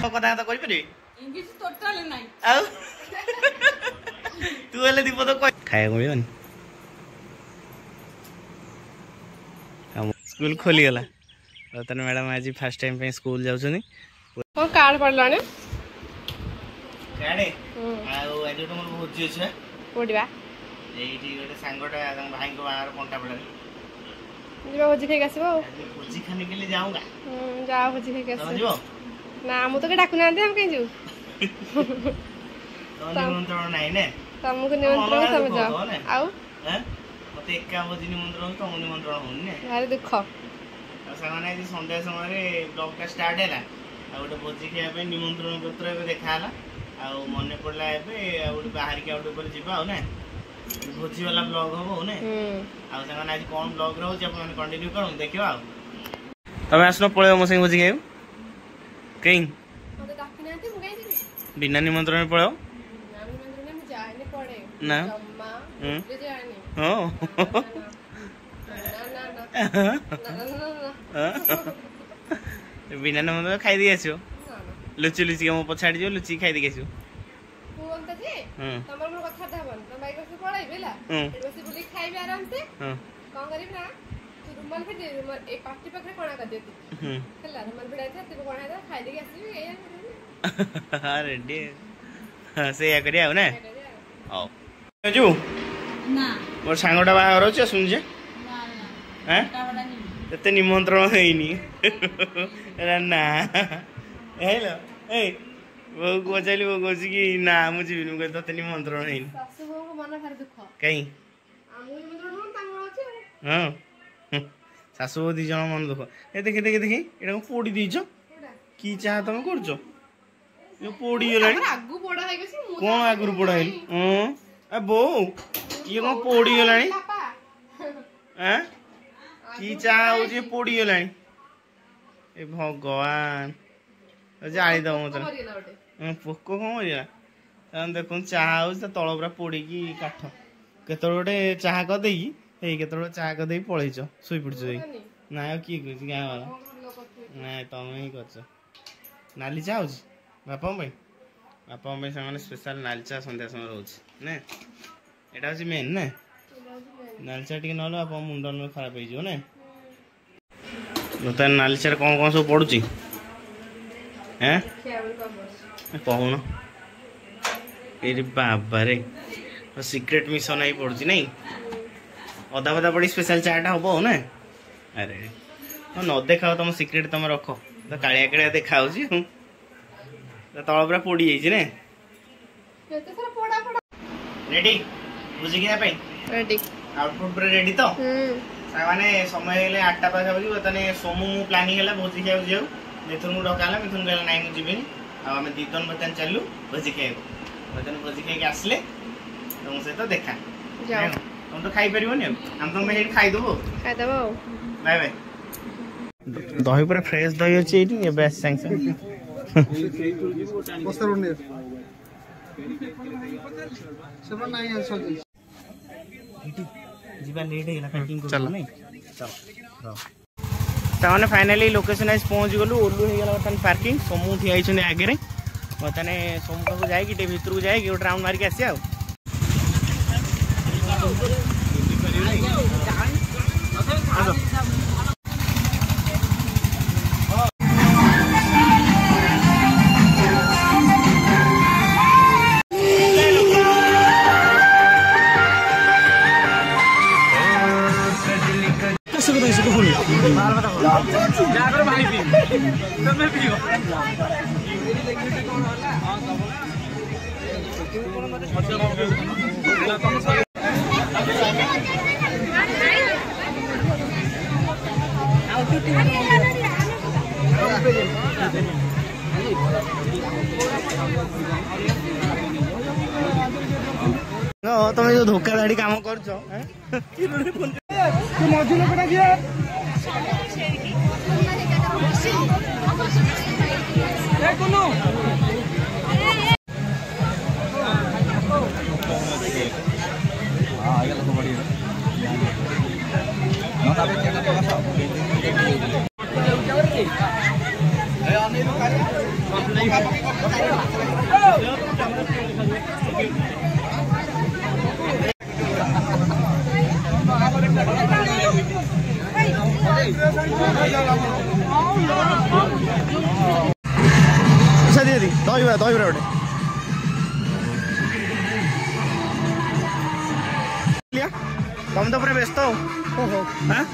कथा कथा कहि परबी इंग्लिश टोटल नाही आ तू हेले दीप तो खाए मिलबनी स्कूल खोली गला रतन मैडम आज फर्स्ट टाइम पे स्कूल जाउछनी को कार्ड पड़लाने काडे आ एजो तुम भोजी छै कोडिबा एठी गोटे सांगोटा भाई को बाहर कोंटा पड़ला जीवा भोजी खाई आसीबो भोजी खाने के लिए जाऊंगा जा भोजी खाई आसीबो जीवो ना मु तो के डाकु नांदे हम कहीं जो तो निमंत्रण नाही ने तुमको निमंत्रण समझ आउ हैं मते एका भोजी निमंत्रण तो निमंत्रण होनी ने भारी दुख सामाने जी संध्या समय ब्लॉग का स्टार्ट हैला आ गोटे भोजी खाया पे निमंत्रण पत्र एबे देखाला आ मने पड़ला एबे आ गोटे बाहर के आउट ऊपर जीवा हो ने भोजी वाला ब्लॉग हो ने आ सामाने आज कोन ब्लॉग रहौ जे अपन कंटिन्यू करू देखियो आ तमे आसनो पळे मो संग भोजी खायो कहीं मते डाकी नांते मु गई दिली बिना निमंत्रण पळे निमंत्रण में जाने पड़े ना अम्मा ले जाने हो बिना निमंत्रण खाई दी आसो लुची लुची के मो पछाड़ी जो लुची खाई दी आसो फोन त जे तमर मोर कथा दाबन त बाइक से पड़ाई बेला बसी बुली खाइबे आराम से कोन करिब ना तू रुमाल पे दे ए पार्टी पकड़े कोना कर देती हला रुमाल भिड़ा था तू कोना दा खाई दे आसी ए अरे डे से या करिया हो ना आओ जो ना मोर सांगोटा बाहर छ सुन जे ना हैं तते निमंत्रण हेनी ना हेलो ए वो गोचली वो गोची की ना मुझे बिनु के तते निमंत्रण हेनी सासु को मन भारी दुख कहीं हमु निमंत्रण न तांग अछि हां सासु दी जण मन दुख ए देखि देखि देखि एटा को पोडी दीजो की चाह तुम करजो यो पोडी गेलानी आगु पोडा है गसी कोन आगुर पोडा हेल ए बो ये को पोडी गेलानी हैं की चाह हो जे पोडी गेलानी ए भगवान जाली दो मत पोको कौन मरिया तहन देखुन चाह हो तल पूरा पोड़ी की काठ केत गोटे चाह कर दे केत चाह कर दे पलैच शुई पड़छ ना किए कह गाँ वाला ना तुम ही कर नाली चाह हो बापा से स्पेशल नाली चाह सन्ध्या समय रोचे ना यहाँ हूँ मेन ना नाली चाह टी ना बापा मुंड खराब हो ना नूतन नाली चाह कौन कौन सब पड़ुची हैं कहून ये बाबा रे सीक्रेट मिशन ही पड़ुची नहीं अदा बदा पड़ी स्पेशल चाटा हम हो ना अरे न देखा तुम सीक्रेट तुम रख तो कालिया कालिया देखा तल पूरा पोड़ी जाइए रेडी बुझी रेडी आउटपुट पूरा रेडी तो सामाने समय हेले 8टा पाखापाखि बर्तमान सोमू प्लानिंग है भोजी खाई जाऊ मिथुन को डकाला मिथुन कहला नाई मुझे जीविनी आम दीदन बर्तमान चलू भोजी खाई बर्तमान भोजी खाई आसले तुम सहित देखा तुम तो खाई पारनि हम तुम खाईदेव बाय बाय दही पूरा फ्रेश दही अच्छी ये बेस्ट सैंक्शन जीवा लेट है पैकिंग चल नहीं चल ताने फाइनली लोकेशन आज पहुँच गलु ओलू हो गला बर्तमान पार्किंग सोमू ठिया होइछन आगे रे बर्तमान सोमू पाखु जाई कि भितर को जाई कि गोटे राउंड मार के आसी तुम जो धोखाधाड़ी काम कर दीदी दही गोटे तुम तो पूरा व्यस्त हो हाँ?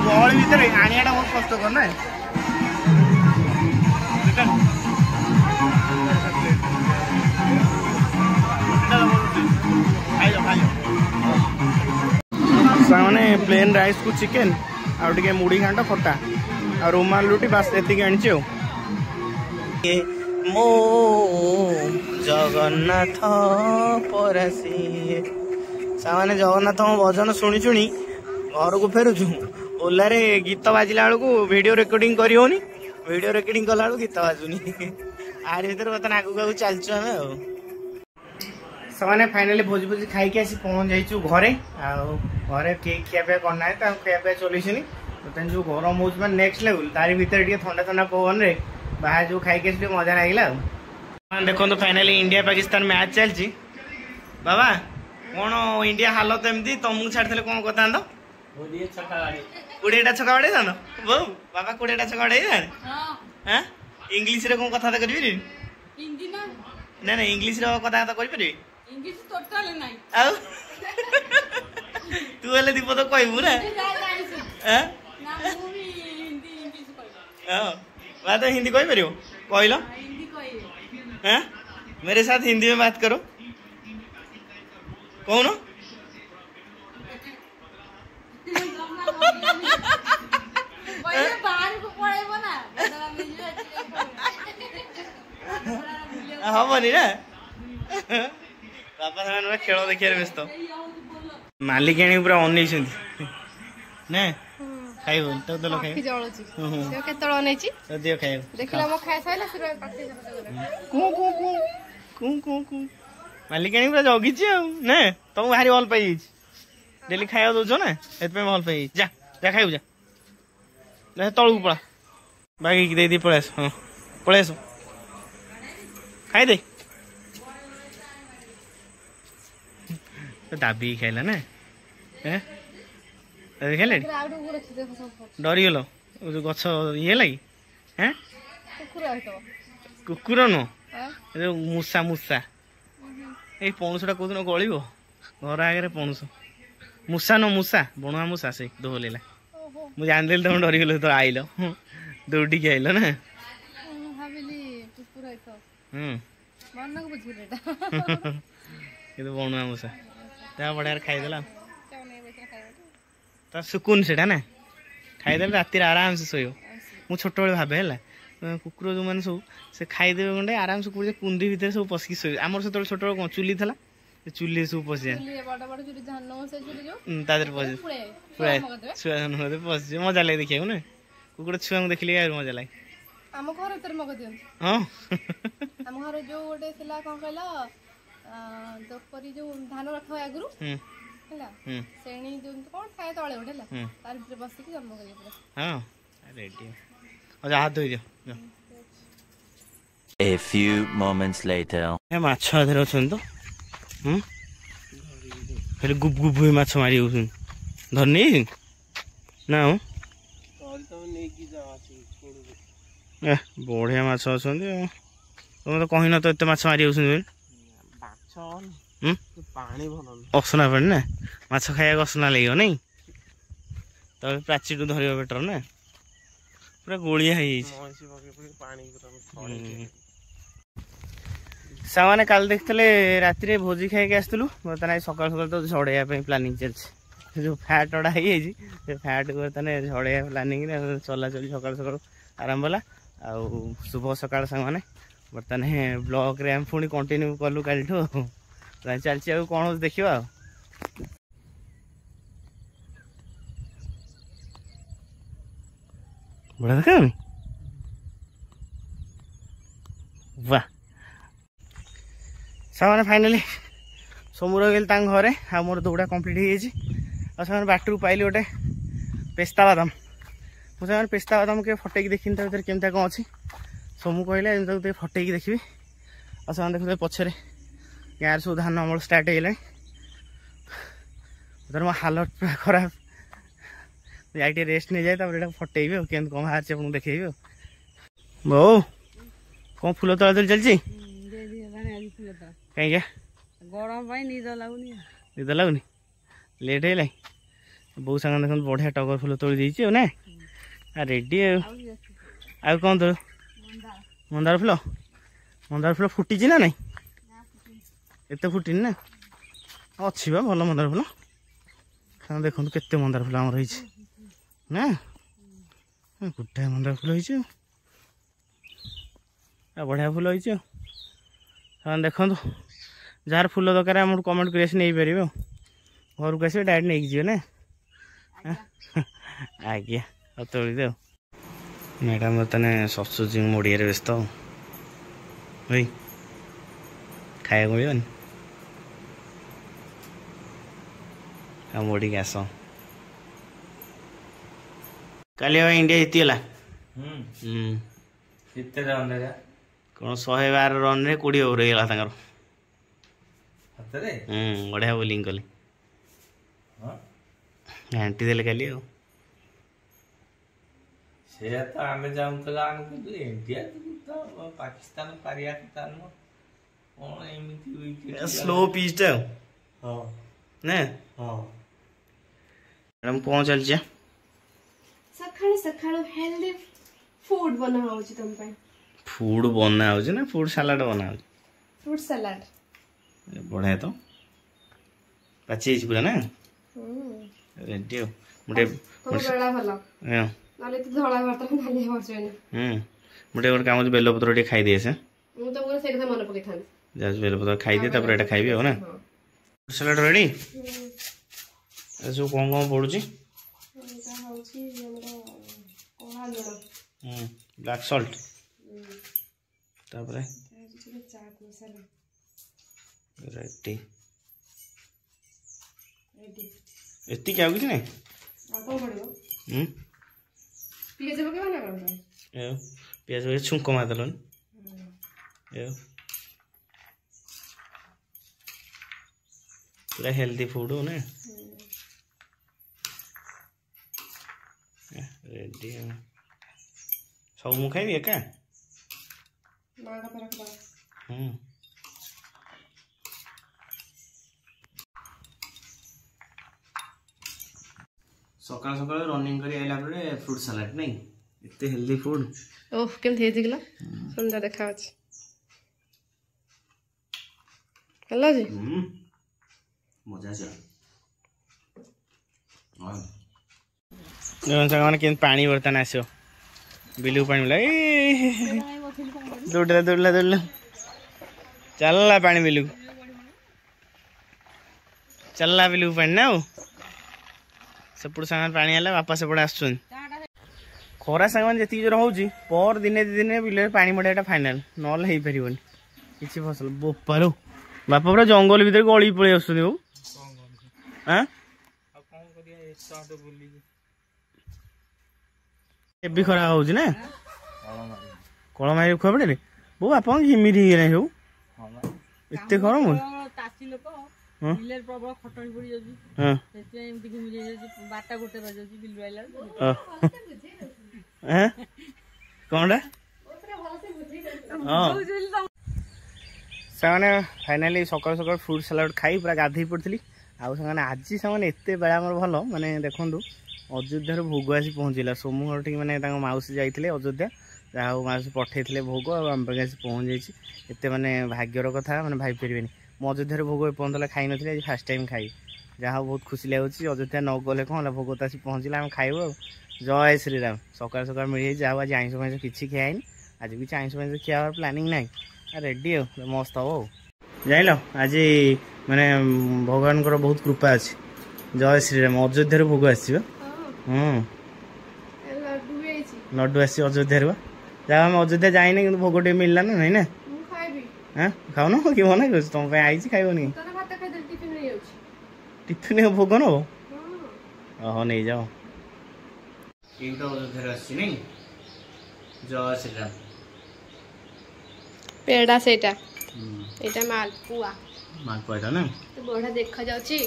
गहली भितर आनिया बहुत कष्ट करना सामने प्लेन राइस को चिकेन आउटे मुड़ी घाट खटा आ रुमाल रुटी बास एति आनी मो जगन्नाथ परासी सामने जगन्नाथ भजन शुणी शुणी घर को फेरुचु ओला रे गीत बाजिला बेलू वीडियो रिकॉर्डिंग करी होनी वीडियो रिकॉर्डिंग कला बेलू गीत बाजुनी आर भर बर्तमान आगू आगू चलचु आम सामने फाइनाली भोजी भोजी खाई आसी पहुँच जाइचु घरे घरे खियापिया करना है खियापिया चलुनी बर्तमान जो गरम हो नेक्स्ट लेवल तारी भितर ठंडा ठंडा पवन रे बाहर जो खाई आसी मजा लगे देखो तो फाइनाली इंडिया पाकिस्तान मैच चलती बाबा कौन इंडिया हालत एमती तुमको छाड़ी कौन करता 20टा छका बाड़े जान बो बाबा 20टा छका बाड़े हां इंग्लिश रे कौन कथा करबी हिंदी ना ना ना इंग्लिश रे कथा कर परबी इंग्लिश टोटल नहीं आउ तू हेले दीप तो कहबू ना हां ना मु भी हिंदी इंग्लिश कहबो हां बा तो हिंदी कह परियो कहलो हिंदी कहबो हां मेरे साथ हिंदी में बात करो कौन हबनी ना बापा से खेल देखिए व्यस्त मालिकाणी पूरा अन ना खाइब तो दल खाइब मालिकाणी पूरा जगी ना तुमको भारी भल पाई डेली खाया दौच ना ये भल पाई जा जा खाइबू जा तलू पड़ा बागी दे पलि आस हाँ पलि आस खाई दे दाबी खाइला ना खाइले डरीगल गछ ये लगी कुकुर नुह मूसा मूसा ये पणुसटा कौन गल घर आगे पणुस मूसा न मूसा बणुआ मूसा से दोहलेला मुझे जानदेली तुम डरीगल तो आइल दौड़ी आइल ना बणुआ मूसा बढ़िया खाईदेला तो सुकुन से ना खाईदे राति आराम से शो मु छोट बड़े भावे है कुकुर जो मैंने सब से खाईदे गंडे आराम से कुछ कुंडी भितर सब पशिक शो आम से छोट कौन चुली था चुली सब पशि जाए पशि मजा लगे देखिए ना कुकुर छुआ को देखिए मजा लगे आम घर भीतर मग दियंती हां आम घर जो गोटे थिला कोन कहला दोपरी जो धान रखो आगुरु हला सेणी जो कोन खाए तळे उठेला तार भीतर बसी के जन्म करिए पूरा हां रेडी अच्छा हाथ धोइ दियो A few moments later ए माछ आधर अछन तो फिर गुप गुप हुई माछ मारी उसन धरनी ना हो बढ़िया माछ अच्छा तुम तो कही न तो एत माछ मारी असना पानी ना माछ खाया असना लगे नहीं तो प्राची टू धर बेटर ना पूरा गोलिया सामाने काल देखते राति भोजी खाई आसलु बर्तमान सकाल सकाल तो झड़ाई प्लानिंग चलती जो फैट अड़ा है फैट को बर्तमान झड़ाई प्लानिंग चलाचल सकाल सकाल आरंभ होला आउ शुभ सकाल सांग बर्तमान ब्लॉग रे हम पुणी कंटिन्यू कलु काली चलती कौन देखा बढ़िया देखा सामने फाइनाली सोमू रही घरे आ मोर दौड़ा कम्प्लीट हो गई बाटर पाइली गोटे पेस्ता बादाम मुझे पेस्ता बादाम के फटेक देखनी भर केमता कौन अच्छी सोमू कहले फटेक देखी और देखते पछे गाँव सब धान अमल स्टार्ट हो मो हालत पूरा खराब जाए रेस्ट नहीं जाए फटेबी और कौन बाहर से देखेबी बो कौन फूल तोड़ा चलती कहीं गरम निद लगुनि लेट है बो सांग देख बढ़िया टगर फूल तोड़ देती ना रेडी आ कौन तो मंदार फूल फुटी ना नहीं एत फुटी ना अच्छी बा भल मंदार फूल हाँ देखो केते मंदार फूल आम रही ना गोटाए मंदार फूल हो बढ़िया फूल हो हाँ देखो जार फूल दरकार आम कमेंट कर नहीं पारे घर को आसवे डायरेक्ट नहीं जी ना आज्ञा और तोड़ी दे मैडम बर्तमान ससुजी मुड़िया व्यस्त भाई खाया मिलनी मुड़ी आस काली इंडिया जीतीगला कौन 112 रन रे 20 ओवर होगा बढ़िया बोलिंग कले घाटी देले काली स्लो पिच मैडम कौन चलचे सकाळी सकाळी हेल्दी फूड बना होची तुम पे फूड बना होची ना फूड सलाड बना होची फ्रूट सलाड बढ़िया तो पची पूरा ना रेडी हो मुटे बड़ा भलो हां नाले तो धोळा भात खाली होचेनी मुटे और काम बेल पत्र टे खाई दे से मु तो पूरा से मन पके थान जस्ट बेल पत्र खाई दे तापर एटा खाइबे हो ना सलाड रेडी ऐसो कौन कौन पड़ुची ब्लैक सॉल्ट तापर रेडी एती क्या कुछ नहीं पियाज छुंक मारदेल पूरा हेल्दी फूड हो ना रेडी सब मु खाइबी एका सकाल सकाल रनिंग करी आइला परे फ्रूट सलाड नहीं इतने हेल्दी फूड ओह केम थे दिखला सुंदर देखा अछि हेलो जी मजा से जन संग माने केन पानी बर्तन आसो बिलु पानी मिला दौड़ला चलला पानी बिलु चलला बिलु पानी ना सेपट सांग पानी आला बापा सेपटे आसुन खरा सांग जी जोर होची पर दिने दी दिन बिल पानी मड़ाटा फाइनाल नल हो पारन किसी फसल बोपारो बापा पूरा जंगल भीतर गली पलि आस भी खरा हो ना कल मार खुआ पड़े बो बापा घिमिर हो एत गरम कौन से फाइनाली सकाल सकाल फ्रूट सलाड खाई पूरा गाधई पड़ी आने आज से एत बेला भल माने देखु अयोध्या भोग आसी पहुँचला सोमू घर टी मैंने मौसी जाते अयोध्या जहाँ मौसी पठे भोग आम पाखे आसी पहुँच जाते माने भाग्यर कथा मैंने भाई पारे मो अयोध्या भोग एपर्तला खाई नी आज फास्ट टाइम खाई जहाँ बहुत खुशी लगुच अयोध्या न गले कौन भोग तो आसी पहुँचला आम खाइबू जय श्रीराम सकाल सकाल मिल जाए आज आईस फैंस किसी खाएनि आज किसी आईस फैंस खिया प्लानिंग ना रेडी हो मस्त हम जान आज माने भगवान बहुत कृपा अच्छी जय श्रीराम अयोध्या भोग आस लड्डू आस अयोध्या जहाँ आम अयोध्या जाइने कि भोग टे मिलला ना नहीं ना हाँ खाऊन कि मना कर तुम आई खाइबनी टिफिन भोग नब ओह नहीं जाओ नहीं जय श्रीराम पेड़ा सेटा एटा मालपुआ मालपुआ ना तो बढ़िया देखा जाउची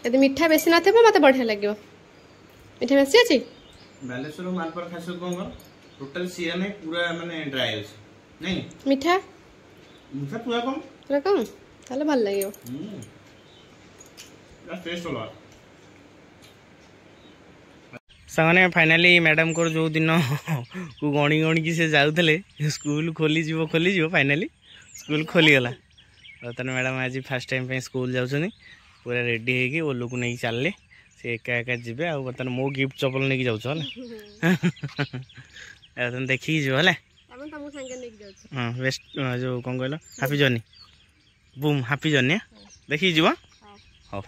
यदि मीठा बेसी ना थे मत बढ़िया लगे मीठा बेसी अच्छी बालेश्वर मालपुआ खास कौन टोटल सीरा नहीं पूरा माने ड्राई है नहीं मीठा मीठा पूरा कम ताले भल लगे टेस्ट होला सामने फाइनाली मैडम को जो दिन को गणी गणी की से जाऊले स्कूल खोली फाइनाली स्कूल खोली गला बर्तमान मैडम आज फास्ट टाइम पे स्कूल जाऊँ पूरा रेडी होगी वो लोग नहीं चलले से एका एका जी बर्तमान मो गिफ्ट चपल नहीं जाऊँ तुम देखिए जो है हाँ बेस्ट जो कौन कहल happy journey Bum happy journey देखिए जीव हाँ